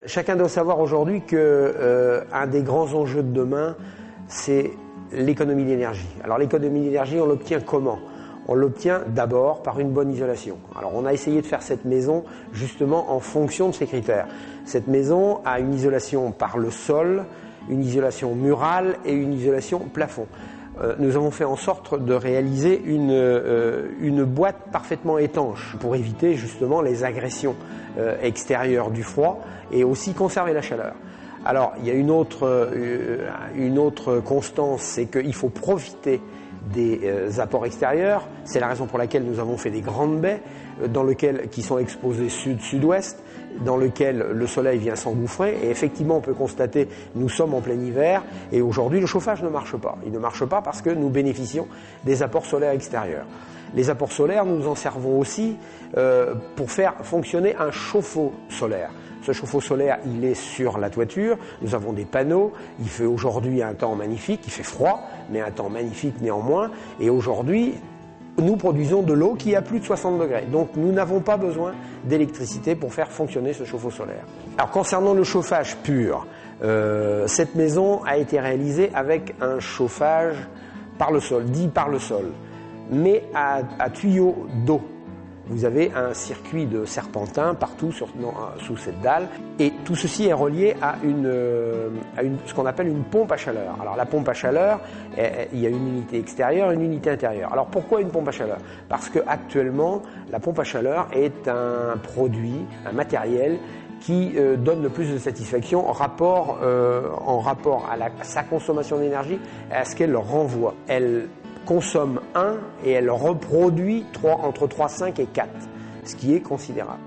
Chacun doit savoir aujourd'hui qu'un des grands enjeux de demain, c'est l'économie d'énergie. Alors l'économie d'énergie, on l'obtient comment ? On l'obtient d'abord par une bonne isolation. Alors on a essayé de faire cette maison justement en fonction de ces critères. Cette maison a une isolation par le sol, une isolation murale et une isolation plafond. Nous avons fait en sorte de réaliser une boîte parfaitement étanche pour éviter justement les agressions extérieures du froid et aussi conserver la chaleur. Alors il y a une autre constance, c'est qu'il faut profiter des apports extérieurs. C'est la raison pour laquelle nous avons fait des grandes baies qui sont exposées sud-sud-ouest, dans lesquelles le soleil vient s'engouffrer. Et effectivement, on peut constater, nous sommes en plein hiver et aujourd'hui le chauffage ne marche pas. Il ne marche pas parce que nous bénéficions des apports solaires extérieurs. Les apports solaires, nous en servons aussi pour faire fonctionner un chauffe-eau solaire. Ce chauffe-eau solaire, il est sur la toiture, nous avons des panneaux, il fait aujourd'hui un temps magnifique, il fait froid, mais un temps magnifique néanmoins, et aujourd'hui, nous produisons de l'eau qui est à plus de 60 degrés. Donc nous n'avons pas besoin d'électricité pour faire fonctionner ce chauffe-eau solaire. Alors concernant le chauffage pur, cette maison a été réalisée avec un chauffage par le sol, dit par le sol, mais à tuyaux d'eau. Vous avez un circuit de serpentin partout sous cette dalle et tout ceci est relié à ce qu'on appelle une pompe à chaleur. Alors la pompe à chaleur, il y a une unité extérieure et une unité intérieure. Alors pourquoi une pompe à chaleur ? Parce qu'actuellement, la pompe à chaleur est un produit, un matériel qui donne le plus de satisfaction en rapport à sa consommation d'énergie et à ce qu'elle renvoie. Elle consomme 1 et elle reproduit entre 3, 5 et 4, ce qui est considérable.